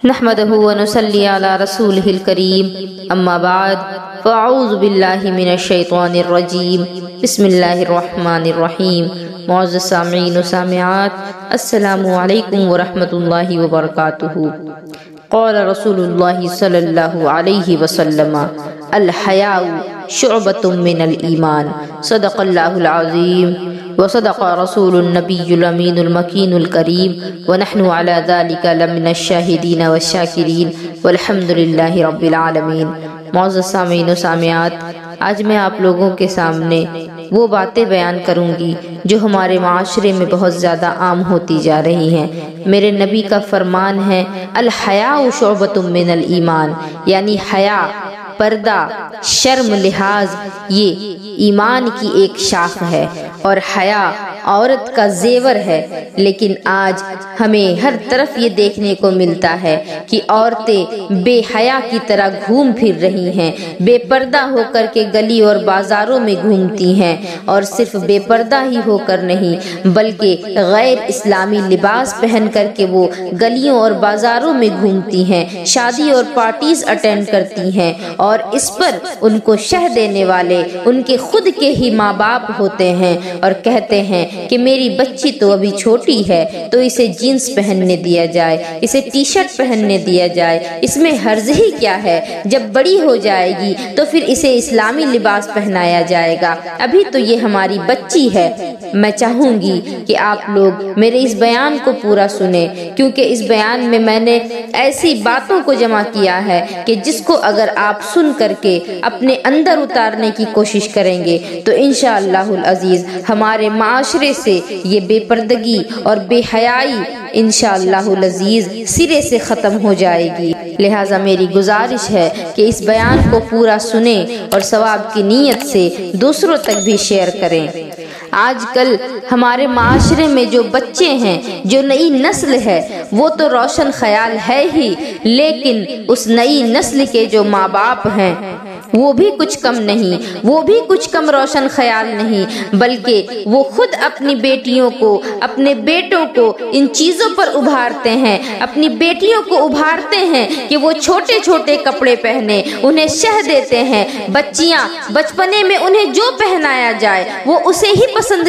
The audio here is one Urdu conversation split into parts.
نحمده ونصلي على رسوله الكريم اما بعد فاعوذ باللہ من الشیطان الرجیم بسم اللہ الرحمن الرحیم۔ معزز سامعین و سامعات، السلام علیکم ورحمۃ اللہ وبرکاتہ۔ قال رسول اللہ صلی اللہ علیہ وسلم الحیاء شعبۃ من الایمان، صدق اللہ العظیم وصدق رسول النبی الامین المکین الکریم ونحن علی ذلک لمن الشاہدین والشاکرین والحمد للہ رب العالمین۔ معزز سامعین و سامعات، آج میں آپ لوگوں کے سامنے وہ باتیں بیان کروں گی جو ہمارے معاشرے میں بہت زیادہ عام ہوتی جا رہی ہیں۔ میرے نبی کا فرمان ہے الحیاء شعبۃ من الایمان، یعنی حیا، پردہ، شرم، لحاظ یہ ایمان کی ایک شاخ ہے، اور حیا عورت کا زیور ہے۔ لیکن آج ہمیں ہر طرف یہ دیکھنے کو ملتا ہے کہ عورتیں بے حیا کی طرح گھوم پھر رہی ہیں، بے پردہ ہو کر کے گلی اور بازاروں میں گھومتی ہیں، اور صرف بے پردہ ہی ہو کر نہیں بلکہ غیر اسلامی لباس پہن کر کے وہ گلیوں اور بازاروں میں گھومتی ہیں، شادی اور پارٹیز اٹینڈ کرتی ہیں، اور اس پر ان کو شہ دینے والے ان کے خود کے ہی ماں باپ ہوتے ہیں، اور کہتے ہیں کہ میری بچی تو ابھی چھوٹی ہے تو اسے جینس پہننے دیا جائے، اسے ٹی شرٹ پہننے دیا جائے، اس میں حرج ہی کیا ہے، جب بڑی ہو جائے گی تو پھر اسے اسلامی لباس پہنایا جائے گا، ابھی تو یہ ہماری بچی ہے۔ میں چاہوں گی کہ آپ لوگ میرے اس بیان کو پورا سنیں، کیونکہ اس بیان میں میں نے ایسی باتوں کو جمع کیا ہے کہ جس کو اگر آپ سن کر کے اپنے اندر اتارنے کی کوشش کریں گے تو انشاءاللہ العزیز ہمارے معاشرے سے یہ بے پردگی اور بے حیائی انشاءاللہ العزیز سرے سے ختم ہو جائے گی۔ لہٰذا میری گزارش ہے کہ اس بیان کو پورا سنیں اور ثواب کی نیت سے دوسروں تک بھی شیئر کریں۔ آج کل ہمارے معاشرے میں جو بچے ہیں، جو نئی نسل ہے، وہ تو روشن خیال ہے ہی، لیکن اس نئی نسل کے جو ماں باپ ہیں وہ بھی کچھ کم نہیں، وہ بھی کچھ کم روشن خیال نہیں، بلکہ وہ خود اپنی بیٹیوں کو، اپنے بیٹوں کو ان چیزوں پر ابھارتے ہیں، اپنی بیٹیوں کو ابھارتے ہیں کہ وہ چھوٹے چھوٹے کپڑے پہنے، انہیں شہ دیتے ہیں۔ بچیاں بچپنے میں انہیں جو پہنایا جائے وہ اسے ہی پسند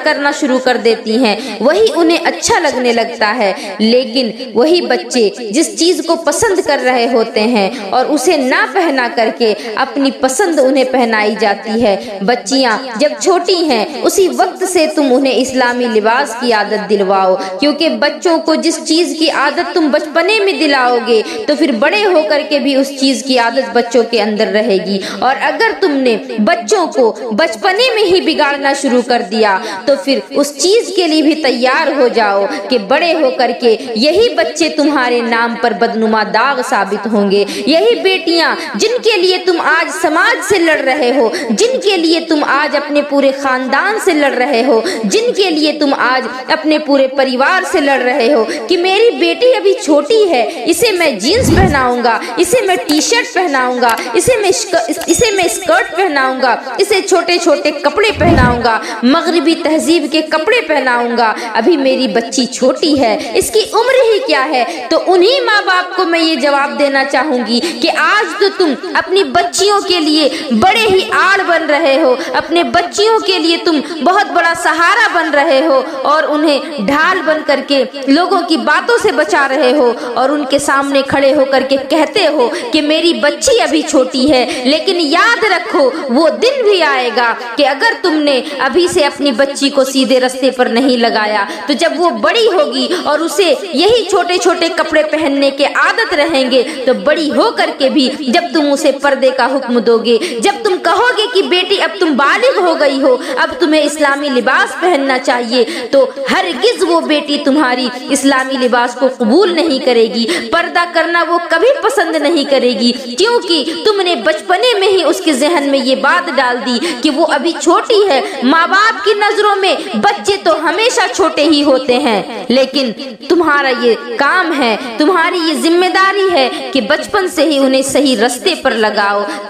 کرنا شروع کر دیتی ہیں، وہی انہیں اچھا لگنے لگتا ہے، لیکن وہی بچے جس چیز کو پسند کر رہے ہوتے ہیں اور اسے نہ پہنا کر کے اپنی پسند انہیں پہنائی جاتی ہے۔ بچیاں جب چھوٹی ہیں اسی وقت سے تم انہیں اسلامی لباس کی عادت دلواؤ، کیونکہ بچوں کو جس چیز کی عادت تم بچپنے میں دلاؤ گے تو پھر بڑے ہو کر کے بھی اس چیز کی عادت بچوں کے اندر رہے گی، اور اگر تم نے بچوں کو بچپنے میں ہی بگاڑنا شروع کر دیا تو پھر اس چیز کے لیے بھی تیار ہو جاؤ کہ بڑے ہو کر کے یہی بچے تمہارے نام پر بدنما داغ ثابت ہوں گے۔ یہی بیٹیاں جن کے لیے تم آج سماج سے لڑ رہے ہو، جن کے لیے تم آج اپنے پورے خاندان سے لڑ رہے ہو، جن کے لیے تم آج اپنے پورے پریوار سے لڑ رہے ہو کہ میری بیٹی ابھی چھوٹی ہے، اسے میں جینس پہناؤں گا، اسے میں ٹی شرٹ پہناؤں گا، اسے میں اسکرٹ پہناؤں گا، اسے چھوٹے چھوٹے کپڑے پہناؤں گا، مغربی تہذیب کے کپڑے پہناؤں گا، ابھی میری بچی چھوٹی ہے، اس کی عمر ہی کیا ہے۔ تو انہی ماں باپ کو میں یہ جواب دینا چاہوں گی کہ آج تو تم اپنی بچیوں کے لیے بڑے ہی آڑ بن رہے ہو، اپنے بچیوں کے لیے تم بہت بڑا سہارا بن رہے ہو، اور انہیں ڈھال بن کر کے لوگوں کی باتوں سے بچا رہے ہو، اور ان کے سامنے کھڑے ہو کر کے کہتے ہو کہ میری بچی ابھی چھوٹی ہے۔ لیکن یاد رکھو وہ دن بھی آئے گا کہ اگر تم نے ابھی سے اپنی بچی کو سیدھے رستے پر نہیں لگایا تو جب وہ بڑی ہوگی اور اسے یہی چھوٹے چھوٹے کپڑے پہننے کے عادت رہیں گے تو بڑی ہو کر کے بھی جب تم اسے پردے کا حکم دو گے، جب تم کہو گے کہ بیٹی اب تم بالغ ہو گئی ہو، اب تمہیں اسلامی لباس پہننا چاہیے، تو ہرگز وہ بیٹی تمہاری اسلامی لباس کو قبول نہیں کرے گی، پردہ کرنا وہ کبھی پسند نہیں کرے گی، کیونکہ تم نے بچپنے میں ہی اس کے ذہن میں یہ بات ڈال دی کہ وہ ابھی چھوٹی ہے۔ ماں باپ کی نظروں میں بچے تو ہمیشہ چھوٹے ہی ہوتے ہیں، لیکن تمہارا یہ کام ہے، تمہاری یہ ذمہ داری ہے کہ بچپن سے ہی انہیں صحیح رستے پر لگاؤ،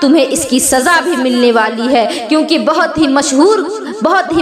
تمہیں اس کی سزا بھی ملنے والی ہے، کیونکہ بہت ہی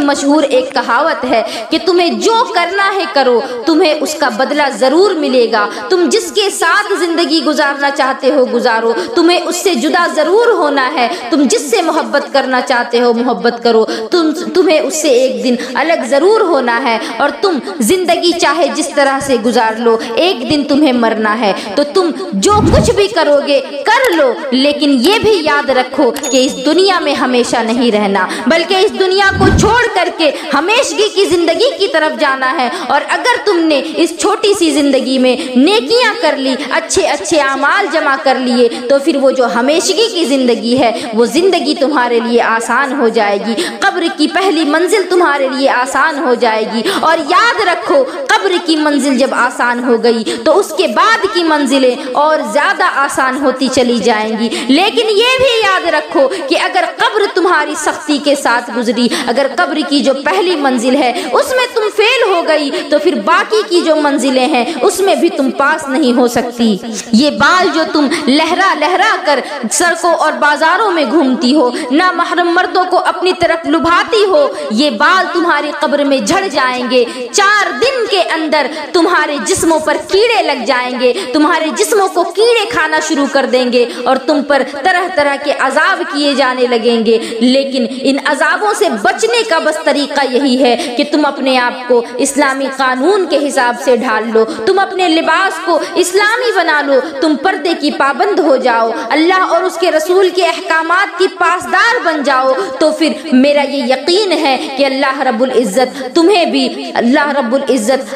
مشہور ایک کہاوت ہے کہ تمہیں جو کرنا ہے کرو، تمہیں اس کا بدلہ ضرور ملے گا۔ تم جس کے ساتھ زندگی گزارنا چاہتے ہو گزارو، تمہیں اس سے جدا ضرور ہونا ہے۔ تم جس سے محبت کرنا چاہتے ہو محبت کرو، تمہیں اس سے ایک دن الگ ضرور ہونا ہے۔ اور تم زندگی چاہے جس طرح سے گزار لو، ایک دن تمہیں مرنا ہے۔ تو تم جو کچھ بھی کرو گے کر لو، لیکن یہ بھی یاد رکھو کہ اس دنیا میں ہمیشہ نہیں رہنا، بلکہ اس دنیا کو چھوڑ کر کے ہمیشگی کی زندگی کی طرف جانا ہے۔ اور اگر تم نے اس چھوٹی سی زندگی میں نیکیاں کر لی، اچھے اعمال جمع کر لیے، تو پھر وہ جو ہمیشگی کی زندگی ہے وہ زندگی تمہارے لیے آسان ہو جائے گی۔ قبر کی پہلی منزل تمہارے لیے آسان ہو جائے گی۔ اور یاد رکھو، قبر کی منزل جب آسان ہو گئی تو اس کے بعد کی منزلیں اور زیادہ آسان ہوتی چلی جائیں گی۔ لیکن یہ بھی یاد رکھو کہ اگر قبر تمہاری سختی کے ساتھ گزری، اگر قبر کی جو پہلی منزل ہے اس میں تم فیل ہو گئی، تو پھر باقی کی جو منزلیں ہیں اس میں بھی تم پاس نہیں ہو سکتی۔ یہ بال جو تم لہرا لہرا کر سڑکوں اور بازاروں میں گھومتی ہو، نامحرم مردوں کو اپنی طرف لبھاتی ہو، یہ بال تمہاری قبر میں جھڑ جائیں گے۔ 4 دن کے اندر تمہارے جسموں پر کیڑے لگ جائیں گے، تمہارے جسموں کو کیڑے کھانا شروع کر دیں گے اور تم پر طرح طرح کے عذاب کیے جانے لگیں گے۔ لیکن ان عذابوں سے بچنے کا بس طریقہ یہی ہے کہ تم اپنے آپ کو اسلامی قانون کے حساب سے ڈھال لو، تم اپنے لباس کو اسلامی بنا لو، تم پردے کی پابند ہو جاؤ، اللہ اور اس کے رسول کے احکامات کی پاسدار بن جاؤ۔ تو پھر میرا یہ یقین ہے کہ اللہ رب العزت تمہیں بھی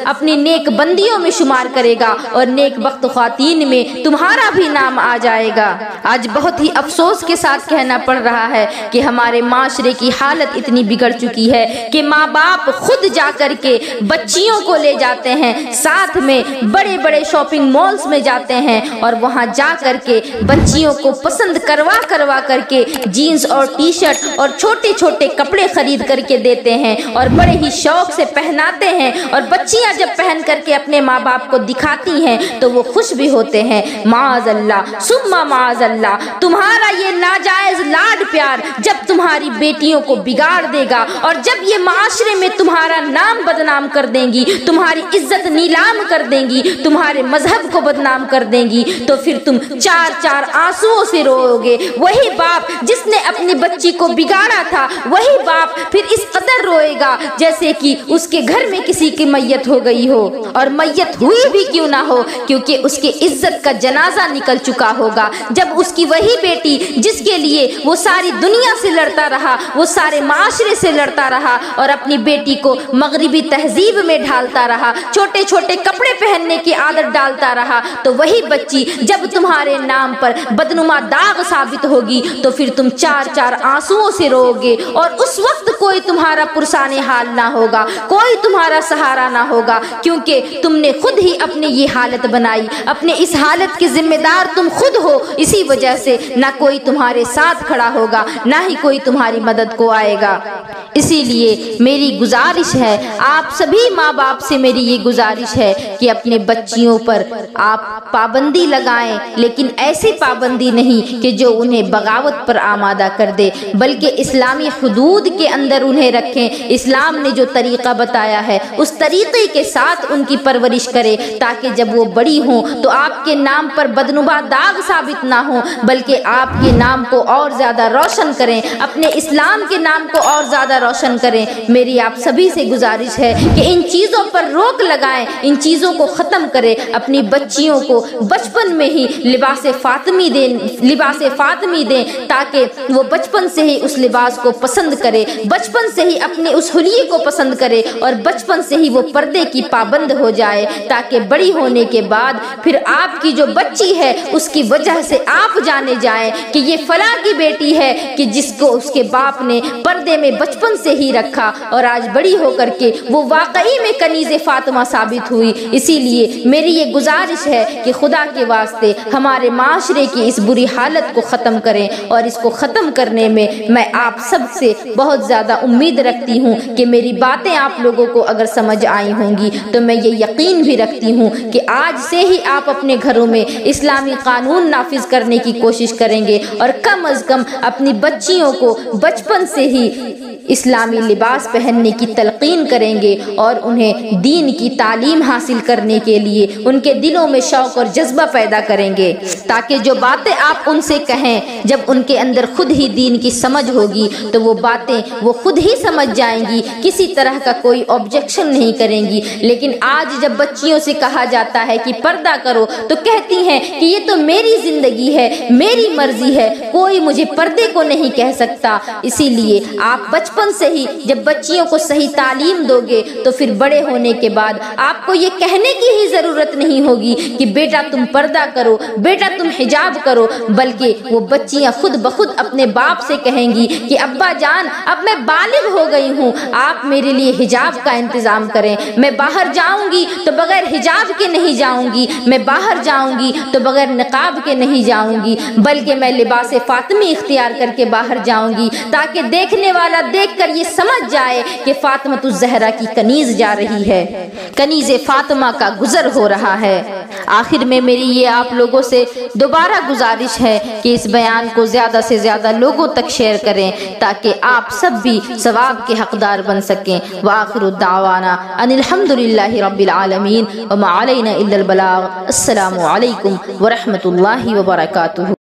اپنی نیک بندیوں میں شمار کرے گا اور نیک بخت خواتین میں تمہارا بھی نام آ جائے گا۔ آج بہت ہی افسوس کے ساتھ کہنا پڑ رہا ہے کہ ہمارے معاشرے کی حالت اتنی بگڑ چکی ہے کہ ماں باپ خود جا کر کے بچیوں کو لے جاتے ہیں، ساتھ میں بڑے بڑے شاپنگ مالز میں جاتے ہیں اور وہاں جا کر کے بچیوں کو پسند کروا کر کے جینز اور ٹی شرٹ اور چھوٹے چھوٹے کپڑے خرید کر کے دیتے ہیں اور بڑے ہی شوق سے پہناتے ہیں، اور بچیاں جب پہن کر کے اپنے ماں باپ کو دکھاتی ہیں تو وہ خوش بھی ہوتے ہیں۔ معاذ اللہ ثم معاذ اللہ، تمہارا یہ ناجائز لاڈ پیار جب تمہاری بیٹیوں کو بگاڑ دے گا اور جب یہ معاشرے میں تمہارا نام بدنام کر دیں گی، تمہاری عزت نیلام کر دیں گی، تمہارے مذہب کو بدنام کر دیں گی، تو پھر تم 4 آنسوؤں سے رو گے۔ وہی باپ جس نے اپنی بچی کو بگاڑا تھا، وہی باپ پھر اس قدر روئے گا جیسے کہ اس کے گھر میں کسی کی میت ہو گئی ہو، اور میت ہوئی بھی کیوں نہ ہو، کیونکہ اس کے عزت کا جنازہ نکل چکا ہوگا۔ جب اس کی وہی بیٹی جس کے لیے وہ ساری دنیا سے لڑتا رہا، وہ سارے معاشرے سے لڑتا رہا اور اپنی بیٹی کو مغربی تہذیب میں ڈھالتا رہا، چھوٹے چھوٹے کپڑے پہننے کی عادت ڈالتا رہا، تو وہی بچی جب تمہارے نام پر بدنما داغ ثابت ہوگی تو پھر تم 4 آنسوؤں سے رو گے، اور اس وقت کوئی تمہارا پرسان حال نہ ہوگا، کوئی تمہارا سہارا نہ ہوگا، کیونکہ تم نے خود ہی اپنی یہ حالت بنائی، اپنے اس حالت کے ذمہ دار تم خود ہو۔ اسی وجہ سے نہ کوئی تمہارے ساتھ کھڑا ہوگا، نہ ہی کوئی تمہاری مدد کو آئے گا۔ اسی لیے میری گزارش ہے، آپ سبھی ماں باپ سے میری یہ گزارش ہے کہ اپنے بچیوں پر آپ پابندی لگائیں، لیکن ایسی پابندی نہیں کہ جو انہیں بغاوت پر آمادہ کر دے، بلکہ اسلامی حدود کے اندر انہیں رکھیں۔ اسلام نے جو طریقہ بتایا ہے اس طریقے کے ساتھ ان کی پرورش کرے، تاکہ جب وہ بڑی ہوں تو آپ کے نام پر بدنما داغ ثابت نہ ہوں، بلکہ آپ کے نام کو اور زیادہ روشن کریں، اپنے اسلام کے نام کو اور زیادہ روشن کریں۔ میری آپ سبھی سے گزارش ہے کہ ان چیزوں پر روک لگائیں، ان چیزوں کو ختم کریں، اپنی بچیوں کو بچپن میں ہی لباس فاطمی دیں تاکہ وہ بچپن سے ہی اس لباس کو پسند کرے، بچپن سے ہی اپنے اس حلیے کو پسند کرے، اور بچپن سے ہی وہ پردے کی پابند ہو جائے، تاکہ بڑی ہونے کے بعد پھر آپ کی جو بچی ہے اس کی وجہ سے آپ جانے جائیں کہ یہ فلاں کی بیٹی ہے کہ جس کو اس کے باپ نے پردے میں بچپن سے ہی رکھا، اور آج بڑی ہو کر کے وہ واقعی میں کنیز فاطمہ ثابت ہوئی۔ اسی لیے میری یہ گزارش ہے کہ خدا کے واسطے ہمارے معاشرے کی اس بری حالت کو ختم کریں، اور اس کو ختم کرنے میں میں آپ سب سے بہت زیادہ امید رکھتی ہوں کہ میری باتیں آپ لوگوں کو اگر سمجھ آئی ہوں گی تو میں یہ یقین بھی رکھتی ہوں کہ آج سے ہی آپ اپنے گھروں میں اسلامی قانون نافذ کرنے کرنے کی کوشش کریں گے اور کم از کم اپنی بچیوں کو بچپن سے ہی اسلامی لباس پہننے کی تلقین کریں گے اور انہیں دین کی تعلیم حاصل کرنے کے لیے ان کے دلوں میں شوق اور جذبہ پیدا کریں گے، تاکہ جو باتیں آپ ان سے کہیں جب ان کے اندر خود ہی دین کی سمجھ ہوگی تو وہ باتیں وہ خود ہی سمجھ جائیں گی، کسی طرح کا کوئی آبجیکشن نہیں کریں گی۔ لیکن آج جب بچیوں سے کہا جاتا ہے کہ پردہ کرو تو کہتی ہیں کہ یہ تو میری زندگی ہے، میری مرضی ہے، کوئی مجھے پردے کو نہیں کہہ سکتا۔ اسی لیے آپ بچپن سے ہی جب بچیوں کو صحیح تعلیم دو گے تو پھر بڑے ہونے کے بعد آپ کو یہ کہنے کی ہی ضرورت نہیں ہوگی کہ بیٹا تم پردہ کرو، بیٹا تم حجاب کرو، بلکہ وہ بچیاں خود بخود اپنے باپ سے کہیں گی کہ ابا جان اب میں بالغ ہو گئی ہوں، آپ میرے لیے حجاب کا انتظام کریں، میں باہر جاؤں گی تو بغیر حجاب کے نہیں جاؤں گی، میں باہر جاؤں گی تو بغیر نقاب کے نہیں جاؤں گی، بلکہ میں لباس فاطمی اختیار کر کے باہر جاؤں گی تاکہ دیکھنے والا دیکھ کر یہ سمجھ جائے کہ فاطمہ الزہرا کی کنیز جا رہی ہے، کنیز فاطمہ کا گزر ہو رہا ہے۔ آخر میں میری یہ آپ لوگوں سے دوبارہ گزارش ہے کہ اس بیان کو زیادہ سے زیادہ لوگوں تک شیئر کریں تاکہ آپ سب بھی ثواب کے حقدار بن سکیں۔ وآخر الدعوانا ان الحمدللہ رب العالمین وما علینا الا البلاغ۔ السلام علیکم ورحمۃ اللہ وبرکاتہ۔